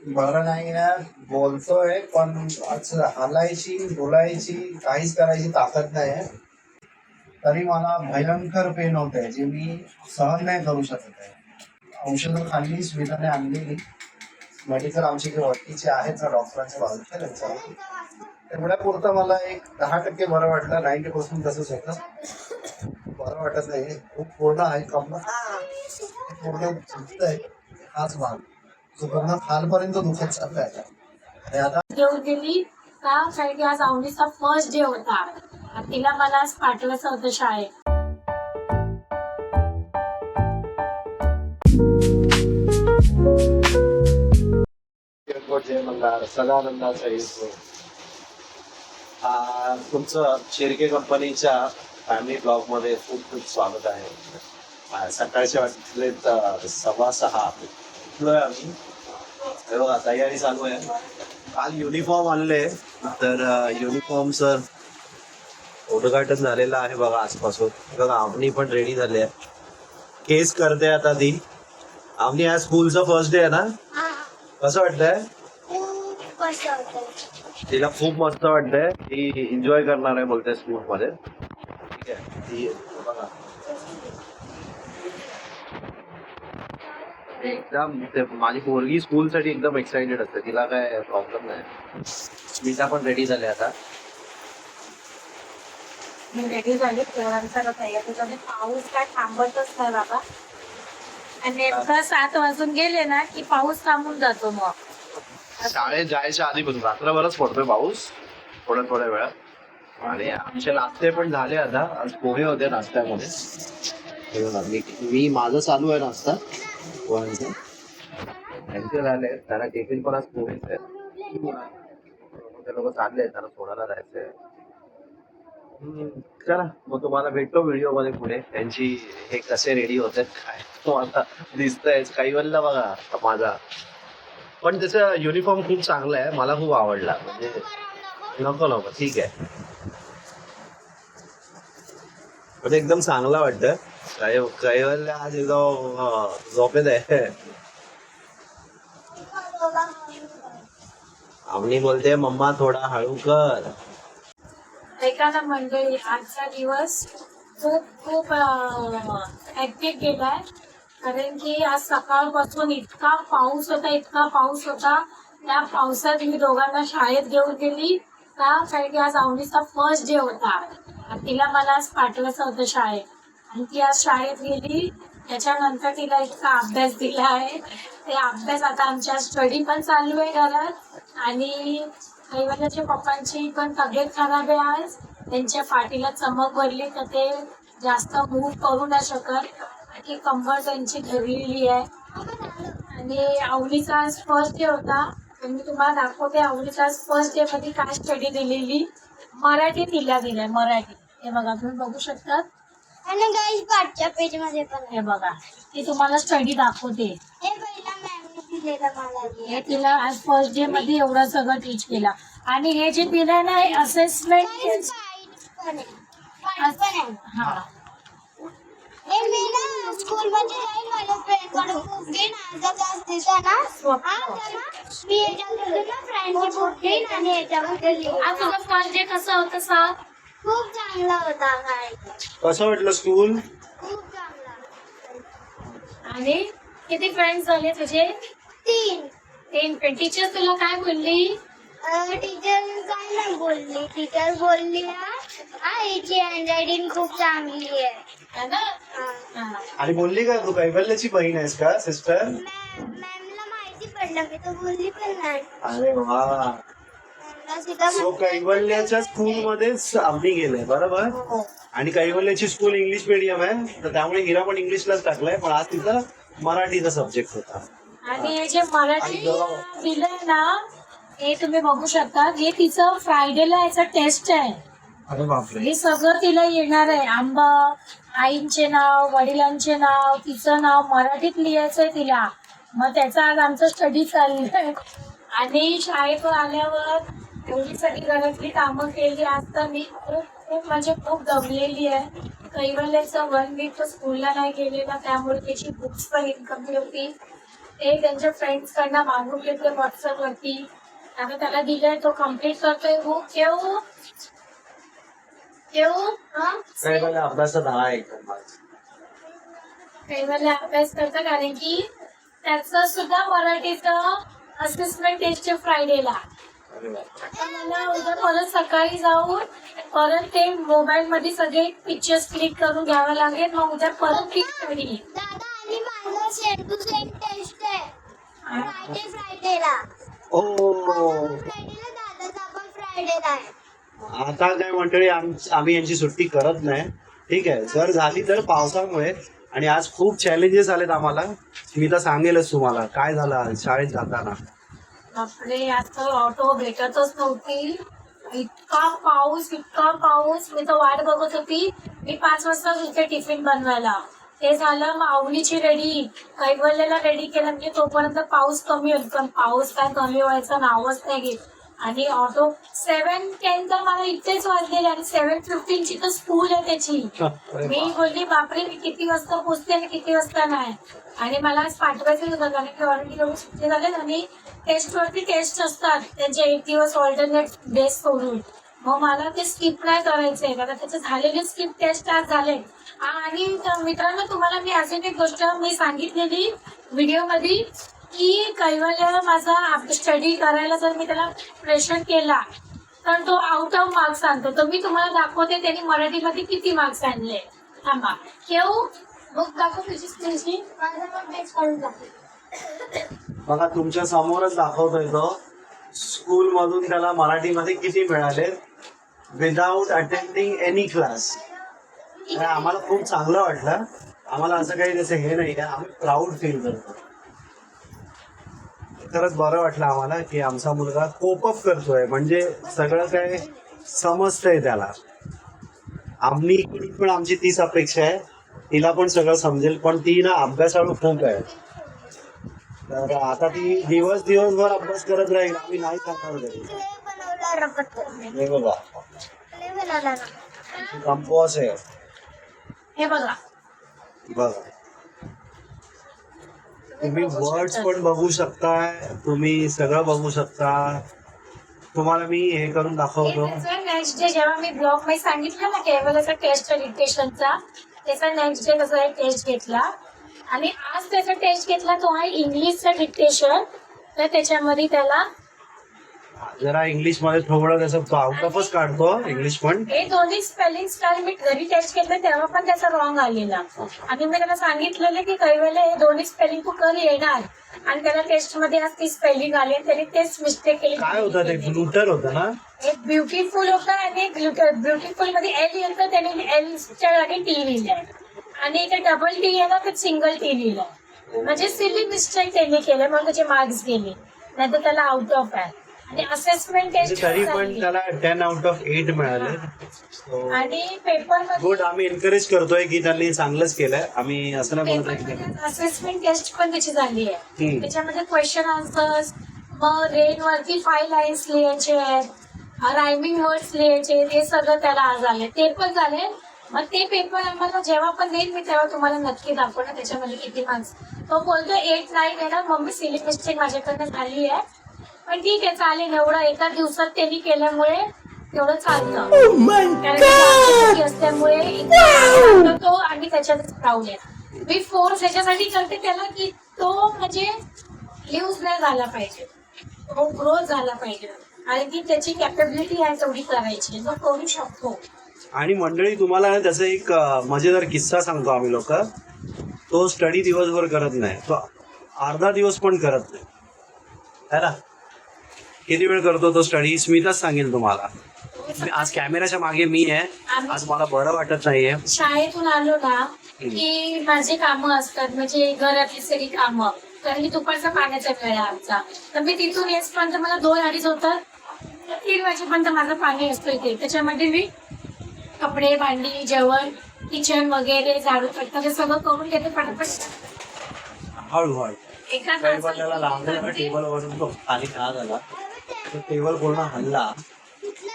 बरं नाही ना, बोलतोय पण असं हलायची बोलायची काहीच करायची ताकद नाही आहे. तरी मला भयंकर पेन होत आहे जे मी सहन नाही करू शकत आहे. औषधं खाल्ली, स्मिताने आणलेली. मेडिकल आमचे जे वरतीचे आहेत ना डॉक्टरांच्या बाजूचे त्यांच्या तेवढ्या पुरतं मला एक 10% बरं वाटलं. 90% तसंच होतं. बरं वाटत नाही. खूप पूर्ण आहे कंबर, पूर्ण दुखतंय. हाच भाग जो पूर्ण खालपर्यंत दुखत चाललाय आणि आता घेऊन गेली का कारण की आज आवडीचा फर्स्ट डे होता आणि तिला मला आज पाठवायचं होतं शाळेत. जय मल्हार सदानंदाचा येतो. तुमचं शिर्के कंपनीच्या फॅमिली ब्लॉग मध्ये खूप खूप स्वागत आहे. सकाळच्या वाटले 6:15 उठलोय आम्ही. हे बघा तयारी चालू आहे. काल युनिफॉर्म आणले तर युनिफॉर्म सर उद्घाटन झालेलं आहे बघा आजपासून. बघा आवनी पण रेडी झाली आहे. केस करते आता ती. आवनी आज स्कूलचा फर्स्ट डे आहे ना, कसं वाटतंय? तिला खूप मस्त वाटतंय. ती एन्जॉय करणार आहे बोलते स्कूल मध्ये. ठीक आहे, ती बघा एकदम माझी पोरगी स्कूल साठी एकदम एक्साइटेड असते. तिला काय प्रॉब्लेम नाही. स्मिता पण रेडी झाले आता. मी रेडी झाली पोरांचा तयारी. पाऊस काय थांबतच नाही बाबा आणि नेमकं 7 वाजून गेले ना की पाऊस थांबून जातो. मग शाळेत जायच्या आधीपासून रात्रभरच पडतोय पाऊस थोड्या थोड्या वेळात. आणि आमचे नाश्ते पण झाले आता. आज पोहे होते नाश्त्यामध्ये. मी माझं चालू आहे नाश्ता पोह्यांचं. त्यांचे झाले, त्याला टिफिन पण आज पोहेच आहे. ते लोक चालले, त्याला सोडायला जायचंय. चला मग तुम्हाला भेटतो व्हिडिओ मध्ये पुढे त्यांची हे कसे रेडी होतात काय तुम्हाला दिसतंय. कैवल्य बघा माझा पण त्याचा युनिफॉर्म खूप चांगला आहे. मला खूप आवडला. म्हणजे नको नको ठीक आहे पण एकदम चांगला वाटतं. कैवल्य आज एकदम झोपेत आहे. आम्ही बोलते मम्मा थोडा हळू कर. एखादा मंडळी आजचा दिवस खूप खूप ऍक्टिव्ह गेलाय कारण की आज सकाळपासून इतका पाऊस होता. त्या पावसात मी दोघांना शाळेत घेऊन गेली का कारण की आज आवडीचा फर्स्ट डे होता आणि तिला मला आज पाठवायचं होतं शाळेत. आणि ती आज शाळेत गेली. त्याच्यानंतर तिला इतका अभ्यास दिला आहे. ते अभ्यास आता आमच्या स्टडी पण चालू आहे घरात. आणि कैवल्याच्या पप्पांची पण तब्येत खराब आहे. आज त्यांच्या पाठीला चमक भरली तर ते जास्त मूव्ह करू नाही शकत. की कंबर त्यांची धरलेली आहे. आणि आवडीचा आज फर्स्ट डे होता. मी तुम्हाला दाखवते आवडीचा आज फर्स्ट डे मध्ये काय स्टडी दिलेली. मराठी तिला दिलाय मराठी. हे बघा तुम्ही बघू शकतात. आणि गाईस पाठच्या पेज मध्ये पण हे बघा ती तुम्हाला स्टडी दाखवते. हे पहिला मॅमने दिलेलं मला. हे तिला आज फर्स्ट डे मध्ये एवढं सगळं टीच केलं. आणि हे जे दिलंय ना हे असेसमेंट हा हे मी ना स्कूल मध्ये जाईन माझ्या फ्रेंड कडे बुक घेईन. अर्धा तास दिवसा ना मी याच्याबद्दल ना फ्रेंडची बुक घेईन आणि याच्याबद्दल लिहीन. आज तुझं फर्स्ट डे कसं होतं सांग. खूप चांगला होता काय. कसं वाटलं स्कूल? खूप चांगला. आणि किती फ्रेंड्स झाले तुझे? 3. 3 टीचर तुला काय बोलली? टीचर काय नाही बोलली. टीचर बोलली हिची हँडरायटिंग खूप चांगली आहे. है ना? हा. हा. आणि बोलली का तू कैवल्याची बहीण आहेस का सिस्टर? मॅमला माहिती पडलं मी तर बोलली पण नाही. अरे वा. मॅमला सुद्धा सो कैवल्याच्या स्कूल मध्येच आम्ही गेलोय बरोबर. आणि कैवल्याची स्कूल इंग्लिश मीडियम आहे तर त्यामुळे हिरा पण इंग्लिशलाच टाकलाय. पण आज तिथं मराठीचा सब्जेक्ट होता. आणि हे जे मराठी दिलंय ना हे तुम्ही बघू शकता. हे तिचं फ्रायडेला याचं टेस्ट आहे. अरे बापरे. हे सगळं तिला येणार आहे. आंबा आईंचे नाव वडिलांचे नाव तिचं नाव मराठीत लिहायचंय तिला. मग त्याचा आज आमचं स्टडी चाललंय. आणि शाळेतून आल्यावर एवढी सगळी घरातली कामं केली. आज तर मी खूप म्हणजे खूप दमलेली आहे. कैवल्याचं 1 वीक तो स्कूलला नाही गेलेला त्यामुळे त्याची बुक्स पण इन्कम्प्लीट होती. ते त्यांच्या फ्रेंड्स कडनं मागून घेतले व्हॉट्सअप वरती. आता त्याला दिलंय, तो कम्प्लीट करतोय बुक. ठेवू अभ्यासात हा एकदम कैवल्य अभ्यास करतं, कारण की त्याचं सुद्धा मराठीचं असेसमेंट टेस्ट फ्रायडेला. आता मला उद्या परत सकाळी जाऊन परत ते मोबाईल मध्ये सगळे पिक्चर्स क्लिक करून घ्यावं लागेल. मग उद्या परत ती स्टडी. दादा आणि माझं सेम टू सेम टेस्ट आहे फ्रायडेला. फ्रायडेला दादाचा पण फ्रायडेला आहे. आता काय मंडळी, आम्ही यांची सुट्टी करत नाही. ठीक आहे, जर झाली तर पावसामुळे. आणि आज खूप चॅलेंजेस आलेत आम्हाला. मी तर सांगेलच तुम्हाला काय झालं आज शाळेत जाताना. बापरे, आता ऑटो भेटतच नव्हती. इतका पाऊस. मी तर वाट बघत होती. मी 5 वाजता इथे टिफिन बनवायला. ते झालं, मग आवलीची रेडी, कैवल्याला रेडी केलं. म्हणजे तोपर्यंत पाऊस कमी होईल. पण पाऊस काय कमी व्हायचं नावच नाही घेत. आणि ऑटो 7:10 तर मला इथेच वाजलेले आणि 7:15 ची तर स्कूल आहे त्याची. मी बोलली बापरे, मी किती वाजता पोहोचते आणि किती वाजता नाही. आणि मला आज पाठवायचं होतं, कारण की ऑलरेडी लोक सुट्टे झाले आणि टेस्टवरती टेस्ट असतात त्यांचे 1 दिवस ऑल्टरनेट डेज सोडून. मग मला ते स्किप नाही करायचंय, कारण त्याचे झालेले स्किप टेस्ट आज झाले. आणि मित्रांनो, तुम्हाला मी अजून एक गोष्ट मी सांगितलेली व्हिडिओ मध्ये, की कैवल्याला माझा स्टडी करायला जर मी त्याला प्रेशर केला तर तो आउट ऑफ मार्क्स आणतो. तर मी तुम्हाला दाखवते त्यांनी मराठीमध्ये किती मार्क्स आणले. थांबा, ठेवू बुक दाखव तुझी. बघा, तुमच्या समोरच दाखवतोय तो. स्कूल मधून त्याला मराठीमध्ये किती मिळाले विदाउट अटेंडिंग एनी क्लास. आम्हाला खूप चांगलं वाटलं. आम्हाला असं काही त्याचं हे नाही का, आम्ही प्राऊड फील करतो. खरंच बरं वाटलं आम्हाला की आमचा मुलगा कोप अप करतोय. म्हणजे सगळं काय समजतंय त्याला. पण आमची तीच अपेक्षा आहे, तिला पण सगळं समजेल. पण ती ना अभ्यासाळू खूप आहे. तर आता ती दिवसभर अभ्यास करत राहील. आम्ही नाही सांगणार बघा, कंपोज आहे. हे बघा, तुम्ही वर्ड्स पण बघू शकता, तुम्ही सगळं बघू शकता. तुम्हाला मी हे करून दाखवतो. नेक्स्ट डे जेव्हा मी ब्लॉग मध्ये सांगितलं ना केवलचा टेस्ट डिक्टेशनचा, त्याचा नेक्स्ट डे तसा एक टेस्ट घेतला. आणि आज त्याचा टेस्ट घेतला तो आहे इंग्लिशचा डिक्टेशन. तर त्याच्यामध्ये त्याला जरा इंग्लिश मध्ये थोडं त्याचं आउट ऑफच काढतो इंग्लिश पण. हे दोन्ही स्पेलिंग कारण मी घरी टेस्ट केलं तेव्हा पण त्याचा रॉंग आलेला. आणि मी त्याला सांगितलेलं की काही वेळेला हे दोन्ही स्पेलिंग तू कर येणार. आणि त्याला टेस्ट मध्ये आज ती स्पेलिंग आली, त्याने तेच मिस्टेक केली. काय होतं ते, ग्लुटर होतं ना. एक ब्युटिफुल होता आणि ब्युटिफुल मध्ये एल लिहिलं, त्याने एलच्या जागी टी लिहिलंय. आणि इथे डबल टी आहे ना, तर सिंगल टी लिहिलंय. म्हणजे सिली मिस्टेक त्यांनी केलं, मग त्याचे मार्क्स गेले. नाही तर त्याला आउट ऑफ आहे. आणि असेसमेंट टेस्ट तरी पण त्याला 10 out of 8 मिळाले. आणि पेपर गुड. आम्ही एनकरेज करतोय की त्यांनी चांगलंच केलंय. आम्ही असं नाही बोलतोय. असेसमेंट टेस्ट पण त्याची झाली आहे. त्याच्यामध्ये क्वेश्चन आन्सर्स, मग रेन वरती 5 लाईन्स लिहायचे आहेत, रायमिंग वर्ड्स लिहायचे, हे सगळं त्याला आज आले. ते पण झाले. मग ते पेपर आम्हाला जेव्हा पण देईल मी तेव्हा तुम्हाला नक्की दाखवणार त्याच्यामध्ये किती मार्क्स. तो बोलतो 8, 9 आहे ना. मम्मी सिली मिस्टेक माझ्याकडनं झाली आहे, पण ठीक आहे चालेल. एवढं एका दिवसात त्यांनी केल्यामुळे तेवढं चालतं. कारण असल्यामुळे तो आणि त्याच्यातच प्राऊड आहे. मी फोर्स याच्यासाठी करते त्याला की तो म्हणजे यूज नाही झाला पाहिजे, तो ग्रोथ झाला पाहिजे. आणि ती त्याची कॅपेबिलिटी आहे तेवढी करायची, जो करू शकतो. आणि मंडळी, तुम्हाला ना त्याचा एक मजेदार किस्सा सांगतो. आम्ही लोक, तो स्टडी दिवसभर करत नाही, तो अर्धा दिवस पण करत नाही है ना. किती वेळ करतो तो स्टडी, स्मिताच सांगेल तुम्हाला. आज कॅमेराच्या मागे मी आहे. आज मला बरं वाटत नाहीये. शाळेतून आलो ना की माझी कामं असतात, म्हणजे घरातली सगळी कामं. कारण की दुपारचा पाण्याचा वेळ आहे आमचा. तर मी तिथून येसपर्यंत मला 2-2:30 होतात. 3 वाजेपर्यंत माझं पाणी असतो इथे. त्याच्यामध्ये मी कपडे, भांडी, जेवण, किचन वगैरे, झाडू फटका हे सगळं करून घेते पटापट. हळूहळू एका लावलेला टेबल वरून तो खाली का झाला, टेबल पूर्ण हल्ला.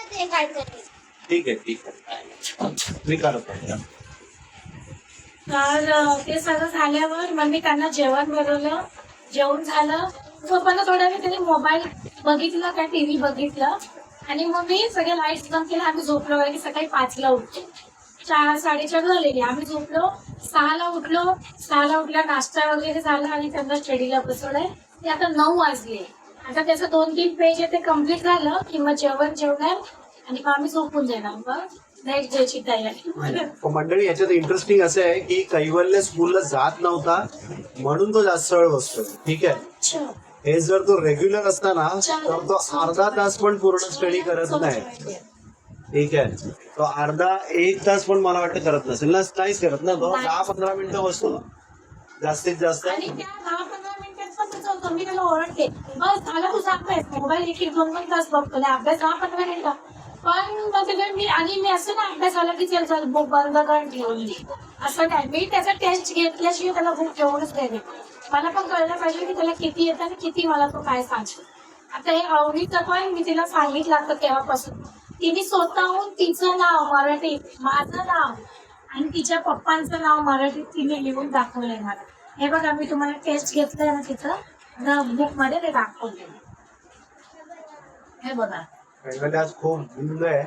ठीक आहे मी करतो. तर ते सगळं झाल्यावर मग मी त्यांना जेवण बनवलं. जेवण झालं झोपायला थोड्या वेळ त्याने मोबाईल बघितला काय टीव्ही बघितलं आणि मग मी सगळे लाईट्स बंद केले. आम्ही झोपलो वगैरे सकाळी 5ला उठतो. 4-4:30 झालेली. आम्ही झोपलो 6ला उठलो. 6ला उठला नाश्ता वगैरे झाला आणि त्यांना स्टडीला बसवलंय. ते आता 9 वाजले. आता त्याचं 2-3 पेज आहे ते कम्प्लीट झालं की मग जेवणार आणि मग आम्ही झोपून जाणार. मग नेक्स्ट डेची तयारी. मंडळी याच्यात इंटरेस्टिंग असं आहे की कैवल्य स्कूलला जात नव्हता म्हणून तो जास्त वेळ बसतो. ठीक आहे. हे जर तो रेग्युलर असता ना तर तो अर्धा तास पण पूर्ण स्टडी करत नाही. ठीक आहे. तो अर्धा 1 तास पण मला वाटतं करत नसेल ना. नाहीच करत ना. तो 10-15 मिनिटं बसतो जास्तीत जास्त. आणि त्या 10-15 मिनिटात पण तसं होतं. मी त्याला ओरडते बस झालं तुझा अभ्यास. मोबाईल 1-2 तास बघतो. अभ्यास 10-15 मिनिटं पण मग मी असं ना अभ्यास आला की चल बुक बंद करून ठेवून दे असं काय. मी त्याचा टेस्ट घेतल्याशिवाय त्याला बुक ठेवूनच नाही. मला पण कळलं पाहिजे की त्याला किती येतं आणि किती मला तो काय सांगतो. आता हे अवनीचं पण मी तिला सांगितलं आता तेव्हापासून. तिने स्वतःहून तिचं नाव मराठीत, माझं नाव आणि तिच्या पप्पांचं नाव मराठीत तिने लिहून दाखवलंय मला. हे बघा मी तुम्हाला टेस्ट घेतलंय ना तिचं बुक मध्ये ते दाखवलंय. हे बघा आज खूप गुंग आहे.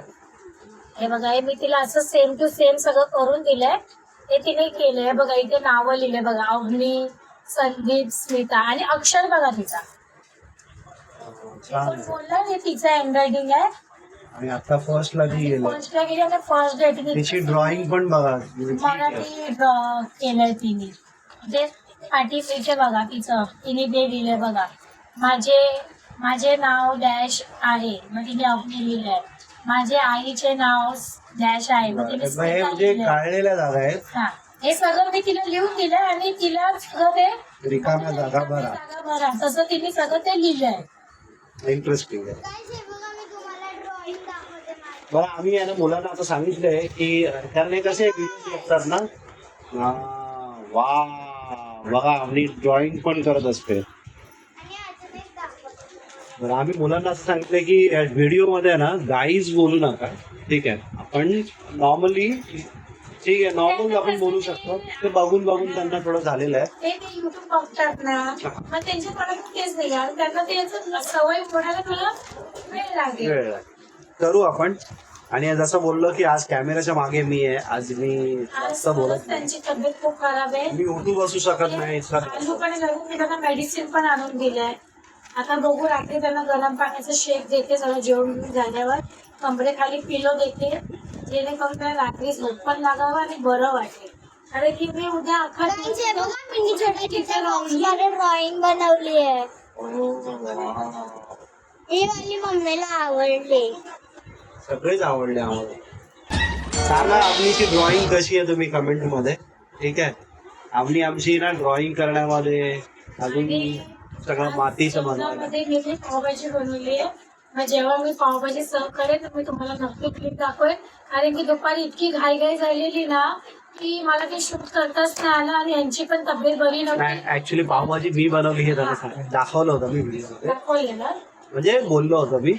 हे बघा हे मी तिला असं सेम टू सेम सगळं करून दिलंय. ते तिने केलंय. बघा इथे नावं लिहिले बघा अवनी, संदीप, स्मिता आणि अक्षर बघा तिचा. बोललं हे तिचं हँडरायटिंग आहे. आणि आता फर्स्टला जी गेलं फर्स्टला गेली आणि फर्स्ट डेट तिची ड्रॉइंग पण बघा. मराठी ड्रॉ केलंय तिने. ते पाठीपेचे बघा तिचं तिने ते लिहिलंय बघा. माझे नाव डॅश आहे मग तिने अवनी लिहिलंय. माझे आईचे नाव डॅश आहे मग तिने हे स्मिता म्हणजे लिहिलंय. काढलेल्या जागा आहेत. हा हे सगळं मी तिला लिहून दिलंय आणि तिला सगळं ते रिकाम्या जागा भरा. भरा तसं तिने सगळं ते लिहिलंय. इंटरेस्टिंग आहे. काय हे बघा मी तुम्हाला ड्रॉइंग दाखवते माझी. बरं आम्ही आहे ना मुलांना आता सांगितलंय की त्याने कसे व्हिडिओ बघतात ना. वा बघा आम्ही ड्रॉइंग पण करत असते. आणि अजून एक दाखवते. बरं आम्ही मुलांना असं सांगितलंय की व्हिडिओ मध्ये ना गाईज बोलू नका. ठीक आहे. आपण नॉर्मली ठीक आहे नॉर्मल आपण बोलू शकतो. ते बघून त्यांना थोडं झालेलं आहे. ते युट्यूब बघतात ना मग त्यांच्याकडे तेच नाही यार त्यांना ते सवय होण्याला तुला वेळ लागेल. वेळ लागेल. करू आपण. आणि जसं बोललो की आज कॅमेऱ्याच्या मागे मी आहे. आज मी जास्त बोलत नाही. त्यांची तब्येत खूप खराब आहे. मी उठू बसू शकत नाही. लोकांनी घरून त्यांना मेडिसिन पण आणून दिलंय. आता बघू रात्री त्यांना गरम पाण्याचं शेक देते सगळं जेवण झाल्यावर. कमरेखाली पिलो देते जेणेकरून त्यांना रात्री झोप पण लागावं आणि बरं वाटेल. कारण की मी उद्या अख्खा Guys, हे बघा मी छोट्या बॉक्समध्ये ड्रॉइंग बनवली आहे. ही वाली मम्मीला आवडली. सगळेच आवडले आम्हाला. सांगा आपलीची ड्रॉइंग कशी आहे तुम्ही कमेंट मध्ये. ठीक आहे. आपली आमची ना ड्रॉइंग करण्यामध्ये अजून सगळं मातीचं बनवायला. मी पावभाजी बनवली आहे. मग जेव्हा मी पावभाजी सर्व करेन तर मी तुम्हाला नक्की क्लिप दाखवेन. कारण की दुपारी इतकी घाई झालेली ना की मला ते शूट करताच नाही आलं आणि यांची पण तब्येत बरी नव्हती. ऍक्च्युली पावभाजी मी बनवली हे त्यांना दाखवलं होतं मी व्हिडिओ दाखवलं ना म्हणजे बोललो होतो मी.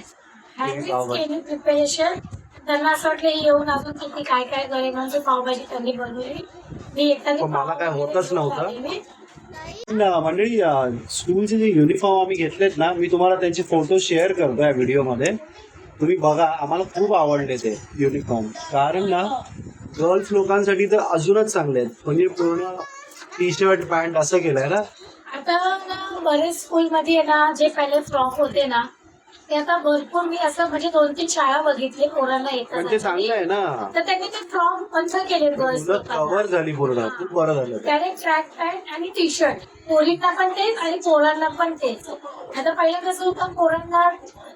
केली प्रिपरेशन. त्यांना असं वाटलं येऊन अजून किती काय काय करेल म्हणून पावभाजी त्यांनी बनवली. मी एकट्याने मला काय होतच नव्हतं. मंडळी स्कूलचे जे युनिफॉर्म आम्ही घेतलेत ना मी तुम्हाला त्यांचे फोटो शेअर करतो या व्हिडिओमध्ये. तुम्ही बघा. आम्हाला खूप आवडले ते युनिफॉर्म. कारण ना गर्ल्स लोकांसाठी तर अजूनच चांगले आहेत. म्हणजे पूर्ण टी शर्ट पॅन्ट असं केलंय ना. आता ना बरेच स्कूलमध्ये ना जे पहिले फ्रॉक होते ना ते आता भरपूर मी असं म्हणजे 2-3 शाळा बघितले पोरांना पण ते चांगलं आहे ना. तर त्यांनी ते फ्रॉक बंद केले गर्ल्स कव्हर झाली पूर्ण. खूप बरं झालं. त्याने ट्रॅक पॅन्ट आणि टी शर्ट पोरींना पण तेच आणि पोरांना पण तेच. आता पहिलं कसं होतं पोरांना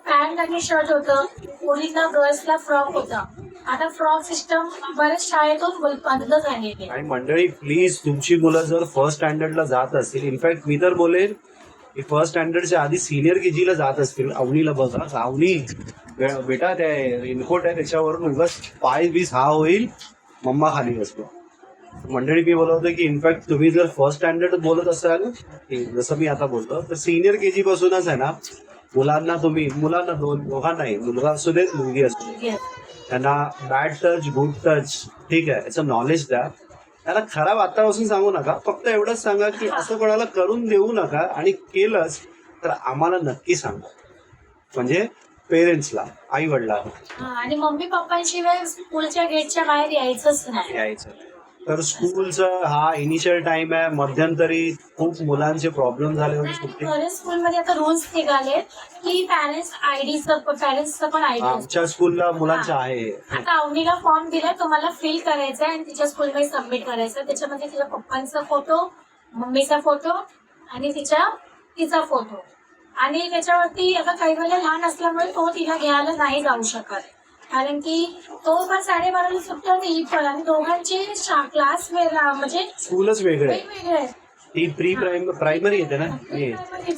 पॅन्ट आणि शर्ट होतं पोरींना गर्ल्सला फ्रॉक होता. आता फ्रॉक सिस्टम बऱ्याच शाळेतून बंद झालेली. आणि मंडळी प्लीज तुमची मुलं जर फर्स्ट स्टँडर्डला जात असतील. इनफॅक्ट मी तर बोलेन की फर्स्ट स्टँडर्डच्या आधी सिनियर केजीला जात असतील. अवनीला बघा. अवनी बेटा त्या इनकोट आहे त्याच्यावरून उगाच पाय बीस हा होईल मम्मा खाली बसतो. मंडळी मी बोलवतो की इनफॅक्ट तुम्ही जर फर्स्ट स्टँडर्ड बोलत असाल जसं मी आता बोलतो तर सिनियर केजी पासूनच आहे ना मुलांना दोघांनाही मुलगा असू देत मुलगी असू दे त्यांना बॅड टच गुड टच ठीक आहे याचं नॉलेज द्या. त्याला खराब आतापासून सांगू नका, फक्त एवढंच सांगा की असं कोणाला करून देऊ नका, आणि केलंच तर आम्हाला नक्की सांगा, म्हणजे पेरेंट्सला, आई वडिलांना आणि मम्मी पप्पांशिवाय स्कूलच्या गेटच्या बाहेर यायचंच नाही. यायचं. तर स्कूलचा हा इनिशियल टाइम आहे. मध्यंतरी खूप मुलांचे प्रॉब्लेम झाले होते सुट्टी. बरेच स्कूलमध्ये आता रूल्स निघाले की पॅरेंट्सचं पण आयडी आमच्या स्कूलला मुलांच्या आहे. आता अवनीला फॉर्म दिलाय, तुम्हाला फिल करायचा आहे आणि तिच्या स्कूलमध्ये सबमिट करायचं. त्याच्यामध्ये तिच्या पप्पांचा फोटो, मम्मीचा फोटो आणि तिचा फोटो. आणि त्याच्यावरती आता काही वेळेला लहान असल्यामुळे तो तिला घ्यायला नाही जाऊ शकत, कारण की तो पण 12:30 सुट्टी होती ही पण, आणि दोघांचे क्लास वेगळा, म्हणजे स्कूलच वेगळे आहे. वेगवेगळे आहेत. ती प्रायमरी येते ना,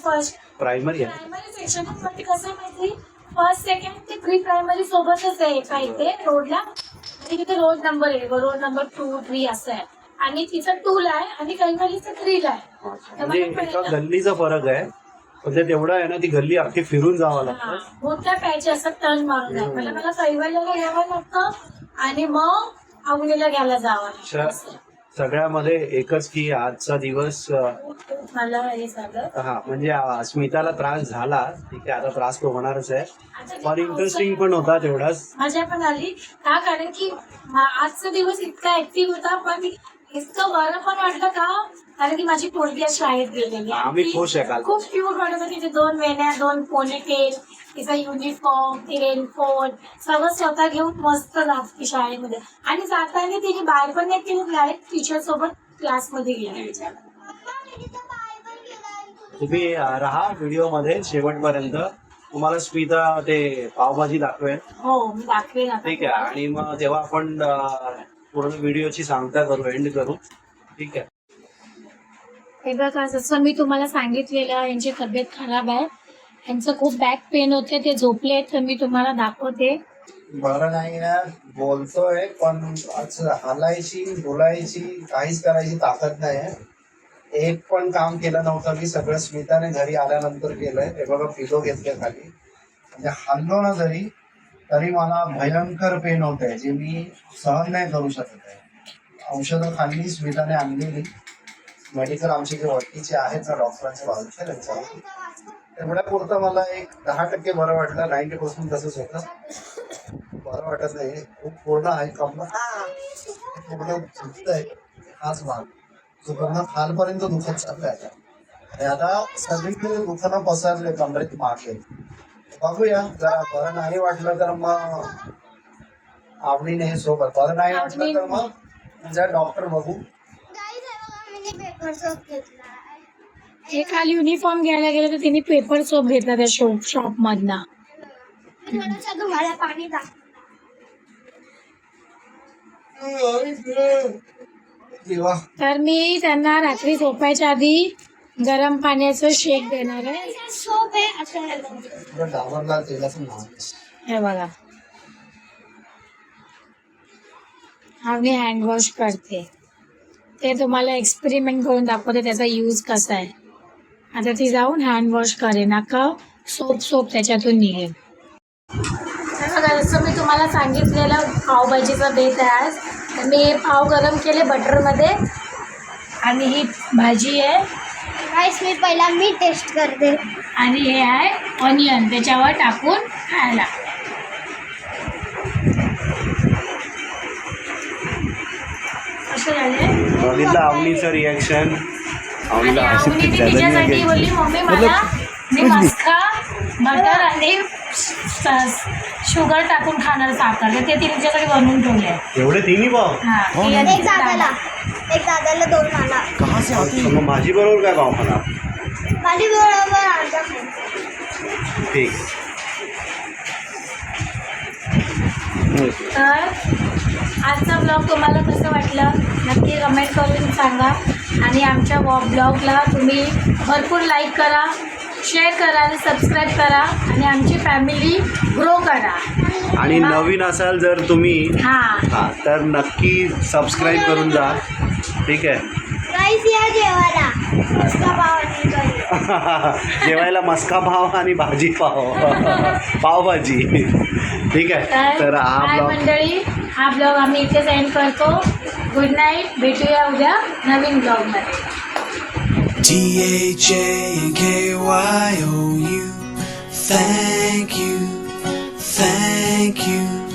फर्स्ट प्रायमरी आहे. प्रायमरी सेक्शन मध्ये कसं माहिती, फर्स्ट सेकंड ते प्री प्रायमरी सोबतच आहे एका इथे रोडला, आणि तिथे रोड नंबर आहे, रोड नंबर 2, 3 असं आहे. आणि तिचं 2 ला आहे आणि कैवालीचं 3 ला आहे. म्हणजे एका गल्लीचा फरक आहे, पण ते तेवढं आहे ना, ती गल्ली अख्खी फिरून जावं लागतं. मोठ्या पॅच असं टर्न मारून आहे. मला कैवालीला घ्यावं लागतं आणि मग अवनीला घ्यायला जावं लागतं. सगळ्यामध्ये एकच की आजचा दिवस मला हे झालं. हा, म्हणजे स्मिताला त्रास झाला, ठीक आहे, आता त्रास तो होणारच आहे, पण इंटरेस्टिंग पण होता तेवढाच. मजा पण आली का, कारण की आजचा दिवस इतका ऍक्टिव्ह होता, पण इतकं बरं पण वाटलं का, कारण की माझी पोरगी आज शाळेत गेलेली. आम्ही खुश आहे काल. खूप क्यूट वाटत होती. तिथे 2 वेण्या, 2 पोनीटेल, तिचा युनिफॉर्म, ती रेनकोट सगळं स्वतः घेऊन मस्त जाते शाळेमध्ये. आणि जाताना तिने बाहेर पण नाही केली, डायरेक्ट टीचर सोबत क्लासमध्ये गेली. तुम्ही राहा व्हिडिओ मध्ये शेवटपर्यंत, तुम्हाला स्मिता ते पावभाजी दाखवेल. हो, मी दाखवेन आता. ठीक आहे, आणि मग तेव्हा आपण पूर्ण व्हिडिओची सांगता करू, एंड करू. ठीक आहे. हे बघा, जसं मी तुम्हाला सांगितलेलं, यांची तब्येत खराब आहे, यांचं खूप बॅक पेन होते, ते झोपले, तर मी तुम्हाला दाखवते. बरं नाही ना, बोलतोय पण हलायची, बोलायची, काहीच करायची ताकद नाही. एक पण काम केलं नव्हतं मी, सगळं स्मिताने घरी आल्यानंतर केलंय. हे बघा, पिलो घेतले खाली, म्हणजे हल्लो ना जरी तरी मला भयंकर पेन होत आहे, जे मी सहन नाही करू शकत आहे. औषधं खाल्ली, स्मिताने आणलेली. मेडिकल आमचे जे वरतीचे आहेत ना, डॉक्टरांच्या बाजूचे, त्यांच्यावर तेवढ्या पुरतं मला एक 10% बरं वाटलं. 90% तसंच होतं, बरं वाटत नाही. खूप पूर्ण आहे कंबर, पूर्ण दुखतंय. हाच भाग जो पूर्ण खालपर्यंत दुखत चाललाय आता, आणि आता सगळीकडे दुखणं पसरले कमरेत मागे. बघूया, जरा बरं नाही वाटलं तर मग आवडीने हे सोबत, बरं नाही वाटलं तर मग तुझ्या डॉक्टर बघू. हे काल युनिफॉर्म घ्यायला गेले तर तिने पेपर सोप घेतला त्या शॉप मधना. तुम्हाला पाणी तर मी त्यांना रात्री झोपायच्या आधी गरम पाण्याचं शेक देणार आहे. सोप आहे असं. डावरला तेलाचं नाव. हे बघा, हा मी हँड वॉश करते, ते तुम्हाला एक्सपेरिमेंट करून दाखवते त्याचा यूज कसा आहे. आता ती जाऊन हँड वॉश करेन, नका सोप त्याच्यातून निघेल. जसं मी तुम्हाला सांगितलेलं, पावभाजीचा बेत आहे आज. तर मी हे पाव गरम केले बटरमध्ये, आणि ही भाजी आहे. गाईस, मी पहिला मी टेस्ट करते. आणि हे आहे ऑनियन, त्याच्यावर टाकून खायला. कसं झालंय? आवनीचं रिॲक्शन. आणि आवनी तिच्यासाठी बोलली, मम्मी मला मी मस्का, बटर आणि शुगर टाकून खाणार साखर, तर ते तिच्यासाठी बनवून ठेवले. एवढे तिन्ही पाव? एक दादाला 2 मला. मग माझी बरोबर काय पाव मला? माझी बरोबर अर्धा. ठीक. तर आजचा ब्लॉग तुम्हाला कसं वाटलं नक्की कमेंट करून सांगा. आणि आमच्या ब्लॉगला तुम्ही भरपूर लाईक करा, शेअर करा आणि सबस्क्राईब करा, आणि आमची फॅमिली ग्रो करा. आणि नवीन असाल जर तुम्ही हां तर नक्की सबस्क्राईब करून जा. ठीक आहे. गाईस, या जेवायला मस्त पाव आणि जेवायला मस्का पाव आणि भाजी पाव पावभाजी. ठीक आहे, तर हा काय ब्लॉग मंडळी, हा ब्लॉग आम्ही इथेच एंड करतो. गुड नाईट, भेटूया उद्या नवीन ब्लॉग मध्ये. THANKYOU. Thank you, thank you.